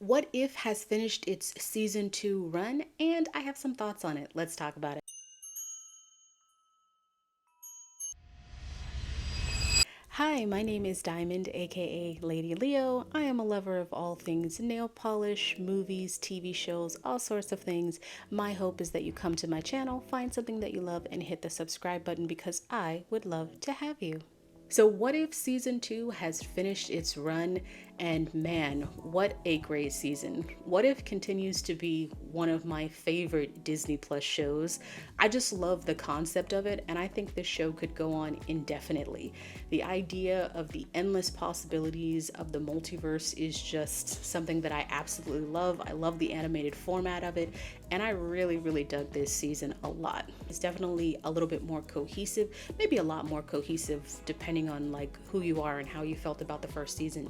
What If has finished its season 2 run, and I have some thoughts on it. Let's talk about it. Hi, my name is Diamond, aka Lady Leo. I am a lover of all things nail polish, movies, TV shows, all sorts of things. My hope is that you come to my channel, find something that you love, and hit the subscribe button because I would love to have you. So, What If Season 2 has finished its run, and man, what a great season. What If continues to be one of my favorite Disney Plus shows. I just love the concept of it, and I think this show could go on indefinitely. The idea of the endless possibilities of the multiverse is just something that I absolutely love. I love the animated format of it, and I really dug this season a lot. It's definitely a little bit more cohesive, maybe a lot more cohesive depending on like who you are and how you felt about the first season.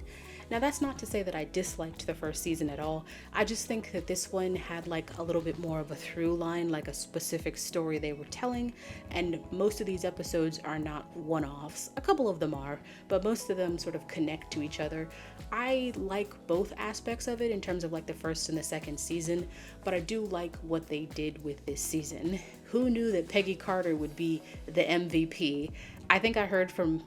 Now, that's not to say that I disliked the first season at all. I just think that this one had like a little bit more of a through line, like a specific story they were telling, and most of these episodes are not one-offs. A couple of them are, but most of them sort of connect to each other. I like both aspects of it in terms of like the first and the second season, but I do like what they did with this season. Who knew that Peggy Carter would be the MVP? I think I heard from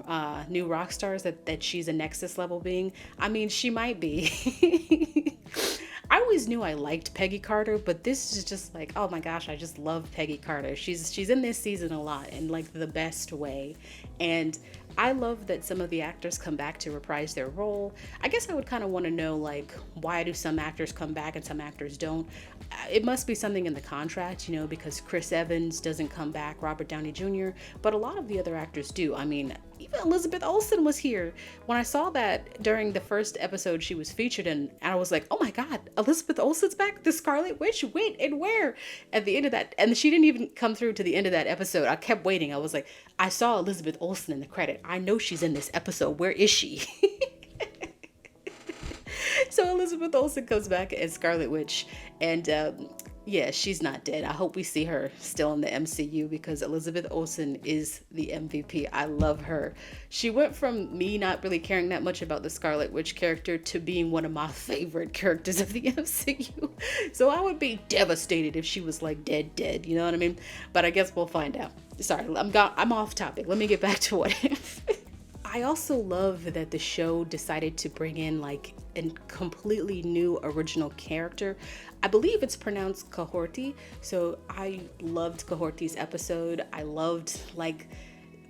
New Rockstars that she's a Nexus level being. I mean, she might be. I always knew I liked Peggy Carter, but this is just like, oh my gosh, I just love Peggy Carter. She's in this season a lot in like the best way. And I love that some of the actors come back to reprise their role. I guess I would kind of want to know like, why do some actors come back and some actors don't? It must be something in the contract, you know, because Chris Evans doesn't come back, Robert Downey Jr., but a lot of the other actors do. I mean, even Elizabeth Olsen was here. When I saw that during the first episode she was featured in, and I was like, oh my God, Elizabeth Olsen's back? The Scarlet Witch? Wait, and where? At the end of that, and she didn't even come through to the end of that episode. I kept waiting. I was like, I saw Elizabeth Olsen in the credit. I know she's in this episode. Where is she? So Elizabeth Olsen comes back as Scarlet Witch, and yeah, she's not dead. I hope we see her still in the MCU because Elizabeth Olsen is the MVP. I love her. She went from me not really caring that much about the Scarlet Witch character to being one of my favorite characters of the MCU. So I would be devastated if she was like dead, you know what I mean? But I guess we'll find out. Sorry, I'm off topic. Let me get back to What If. I also love that the show decided to bring in like a completely new original character. I believe it's pronounced Kahorti. So I loved Kahorti's episode. I loved like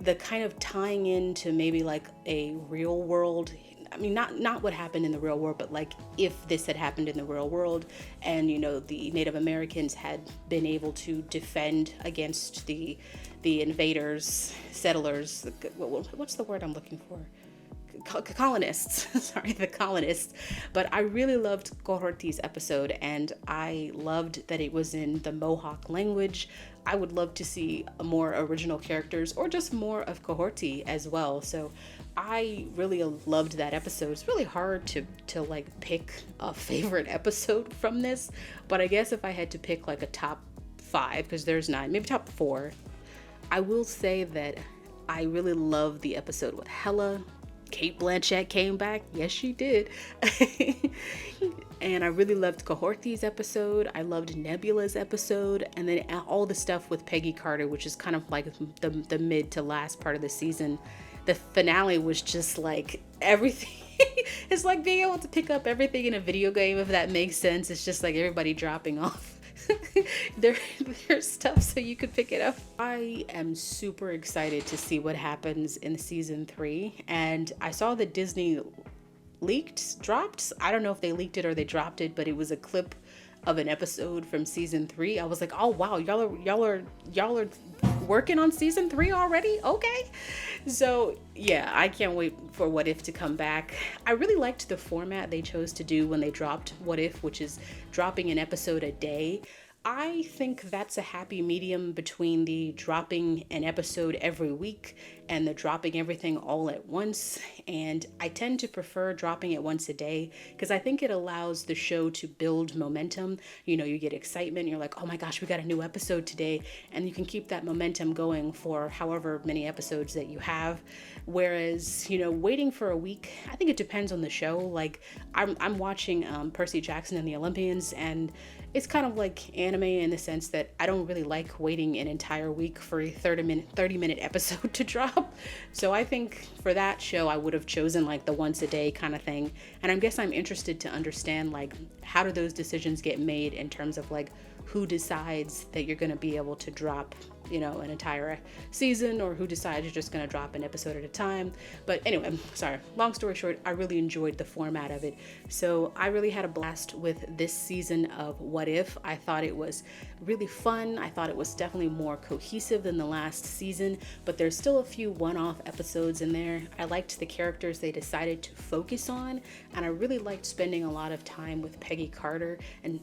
the kind of tying into maybe like a real world. I mean, not what happened in the real world, but like if this had happened in the real world and, you know, the Native Americans had been able to defend against the invaders, settlers, what's the word I'm looking for? Colonists. Sorry, the colonists. But I really loved Kohorti's episode, and I loved that it was in the Mohawk language. I would love to see more original characters or just more of Kohorti as well. So I really loved that episode. It's really hard to like pick a favorite episode from this, but I guess if I had to pick like a top 5, because there's 9, maybe top 4, I will say that I really loved the episode with Hela. Cate Blanchett came back. Yes, she did. And I really loved Kohorti's episode. I loved Nebula's episode. And then all the stuff with Peggy Carter, which is kind of like the mid to last part of the season. The finale was just like everything. It's like being able to pick up everything in a video game, if that makes sense. It's just like everybody dropping off there's stuff so you could pick it up. I am super excited to see what happens in season 3, and I saw that Disney dropped. I don't know if they leaked it or they dropped it, but it was a clip of an episode from season 3. I was like, oh wow, y'all are working on season 3 already? Okay. So yeah, I can't wait for What If to come back. I really liked the format they chose to do when they dropped What If, which is dropping an episode a day. I think that's a happy medium between the dropping an episode every week and they're dropping everything all at once. And I tend to prefer dropping it once a day because I think it allows the show to build momentum. You know, you get excitement, you're like, oh my gosh, we got a new episode today, and you can keep that momentum going for however many episodes that you have. Whereas, you know, waiting for a week, I think it depends on the show. Like I'm watching Percy Jackson and the Olympians, and it's kind of like anime in the sense that I don't really like waiting an entire week for a 30-minute episode to drop. So I think for that show I would have chosen like the once a day kind of thing. And I guess I'm interested to understand like how do those decisions get made in terms of like who decides that you're going to be able to drop, you know, an entire season, or who decides you're just going to drop an episode at a time. But anyway, sorry, long story short, I really enjoyed the format of it. So I really had a blast with this season of What If. I thought it was really fun. I thought it was definitely more cohesive than the last season, but there's still a few one-off episodes in there. I liked the characters they decided to focus on, and I really liked spending a lot of time with Peggy Carter and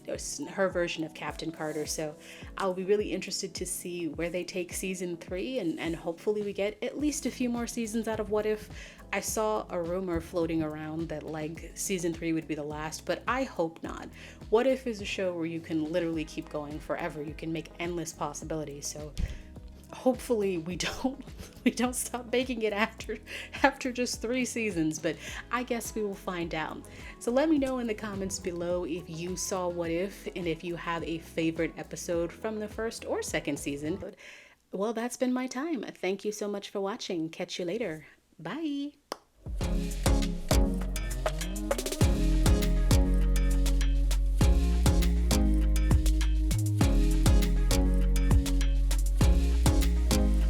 her version of Captain Carter. So I'll be really interested to see where they take season 3, and hopefully we get at least a few more seasons out of What If. I saw a rumor floating around that like season 3 would be the last, but I hope not. What If is a show where you can literally keep going forever. You can make endless possibilities. So hopefully we don't stop making it after just 3 seasons, but I guess we will find out. So let me know in the comments below if you saw What If, and if you have a favorite episode from the first or second season. Well, that's been my time. Thank you so much for watching. Catch you later. Bye.